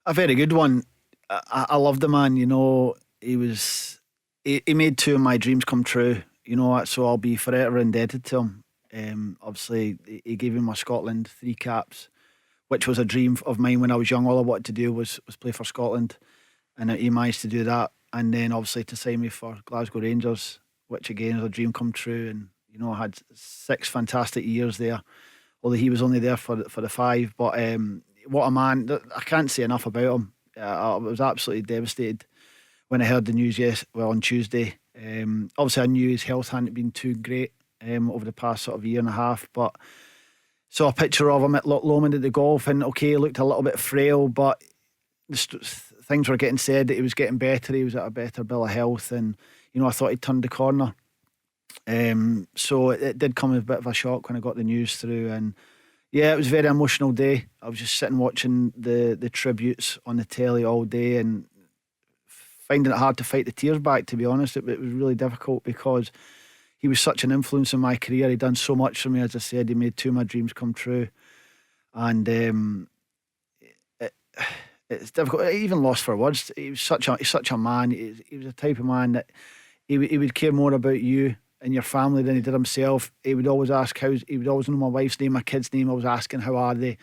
A very good one. I love the man. He was he made two of my dreams come true. So I'll be forever indebted to him. Obviously, he gave me my Scotland three caps, which was a dream of mine when I was young. All I wanted to do was play for Scotland, and he managed to do that. And then obviously to sign me for Glasgow Rangers, which again is a dream come true. And I had 6 fantastic years there, although he was only there for the 5. But what a man! I can't say enough about him. I was absolutely devastated when I heard the news. On Tuesday. Obviously, I knew his health hadn't been too great over the past sort of year and a half, but saw a picture of him at Loch Lomond at the golf, and okay, he looked a little bit frail, but things were getting said that he was getting better. He was at a better bill of health, and I thought he'd turned the corner. So it did come as a bit of a shock when I got the news through, and yeah, it was a very emotional day. I was just sitting watching the tributes on the telly all day and finding it hard to fight the tears back. To be honest, it was really difficult because he was such an influence in my career. He'd done so much for me. As I said, he made two of my dreams come true, and it, it's difficult. I even lost for words. He was such a man. He was the type of man that he would care more about you and your family than he did himself. He would always ask he would always know my wife's name, my kids' name. I was asking how are they.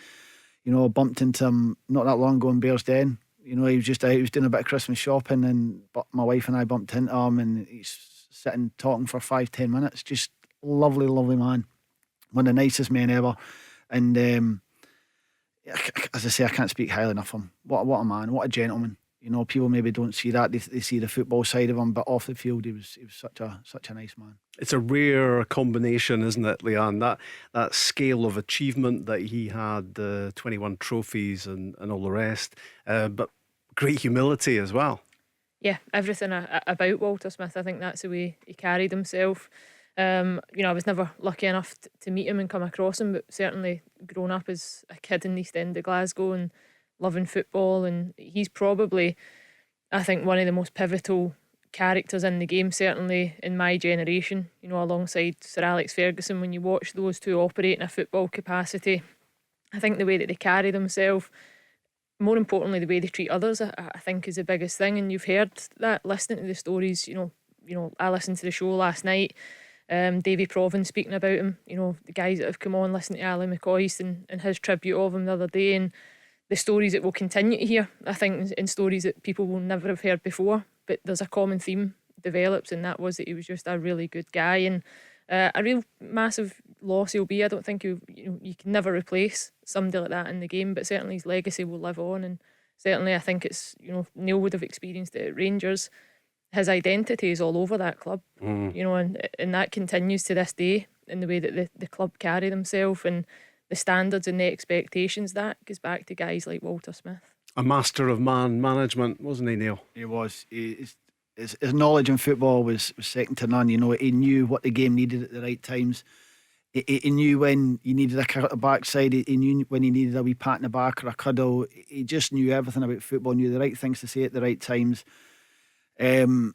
I bumped into him not that long ago in Bearsden. He was doing a bit of Christmas shopping, and my wife and I bumped into him, and he's sitting talking for 5-10 minutes. Just lovely, lovely man. One of the nicest men ever. And as I say, I can't speak highly enough of him. What a man, what a gentleman. People maybe don't see that. They see the football side of him, but off the field, he was such a nice man. It's a rare combination, isn't it, Leanne? That scale of achievement that he had, 21 trophies and all the rest, but great humility as well. Yeah, everything about Walter Smith. I think that's the way he carried himself. I was never lucky enough to meet him and come across him, but certainly grown up as a kid in the East End of Glasgow and loving football, and he's probably, I think, one of the most pivotal characters in the game, certainly in my generation, alongside Sir Alex Ferguson. When you watch those two operate in a football capacity, I think the way that they carry themselves, more importantly the way they treat others, I think is the biggest thing. And you've heard that listening to the stories. I listened to the show last night, Davy Provan speaking about him, the guys that have come on, listening to Ali McCoist and his tribute of him the other day, and the stories that we'll continue to hear, I think, in stories that people will never have heard before. But there's a common theme develops, and that was that he was just a really good guy, and a real massive loss he'll be. I don't think you can never replace somebody like that in the game, but certainly his legacy will live on. And certainly I think it's, Neil would have experienced it at Rangers. His identity is all over that club, and that continues to this day in the way that the club carry themselves and the standards and the expectations. That goes back to guys like Walter Smith. A master of man management, wasn't he, Neil? He was. His knowledge in football was second to none. He knew what the game needed at the right times. He knew when you needed a kick at the backside. He knew when he needed a wee pat in the back or a cuddle. He just knew everything about football, knew the right things to say at the right times. But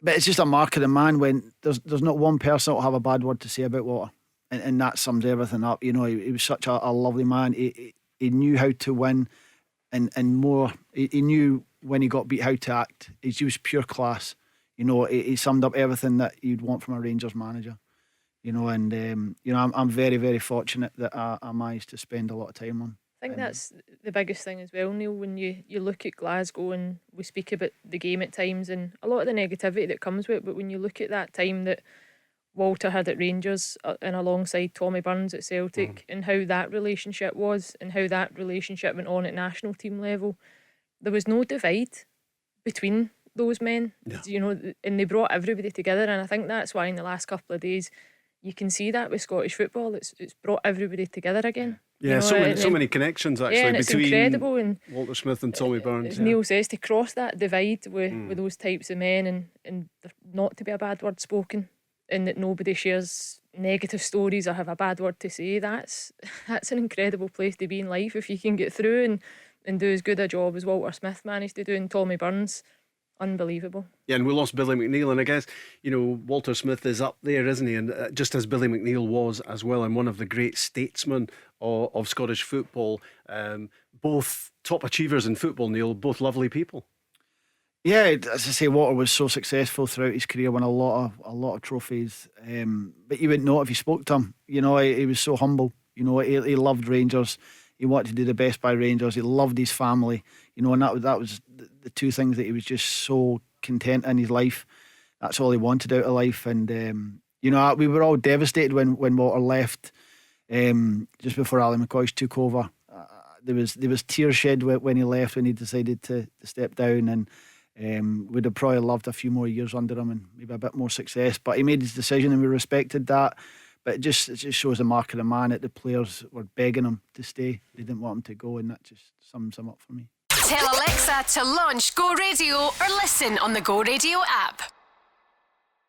it's just a mark of the man when there's not one person that will have a bad word to say about Walter. And that sums everything up. He was such a lovely man. He knew how to win, and more. He knew when he got beat how to act. He was pure class. He summed up everything that you'd want from a Rangers manager. I'm very, very fortunate that I managed to spend a lot of time on. I think that's the biggest thing as well, Neil, when you look at Glasgow, and we speak about the game at times and a lot of the negativity that comes with it, but when you look at that time that Walter had at Rangers and alongside Tommy Burns at Celtic, and how that relationship was and how that relationship went on at national team level, there was no divide between those men. And they brought everybody together, and I think that's why in the last couple of days you can see that with Scottish football, it's brought everybody together again. Yeah, so many connections actually, and it's between incredible. And Walter Smith and Tommy Burns. As Neil says, to cross that divide with those types of men, and not to be a bad word spoken, and that nobody shares negative stories or have a bad word to say, that's an incredible place to be in life if you can get through and do as good a job as Walter Smith managed to do, and Tommy Burns. Unbelievable. Yeah, and we lost Billy McNeil, and I guess Walter Smith is up there, isn't he? And just as Billy McNeil was as well, and one of the great statesmen of Scottish football. Both top achievers in football, Neil, both lovely people. Yeah, as I say, Walter was so successful throughout his career, won a lot of trophies. But you wouldn't know it if you spoke to him. You know, he was so humble. You know, he loved Rangers. He wanted to do the best by Rangers. He loved his family. You know, and that was the two things that he was just so content in his life. That's all he wanted out of life. And you know, we were all devastated when Walter left. Just before Ally McCoist took over, there was tears shed when he left, when he decided to step down, and we'd have probably loved a few more years under him and maybe a bit more success. But he made his decision, and we respected that. But it just shows the mark of the man that the players were begging him to stay. They didn't want him to go, and that just sums him up for me. Tell Alexa to launch Go Radio or listen on the Go Radio app.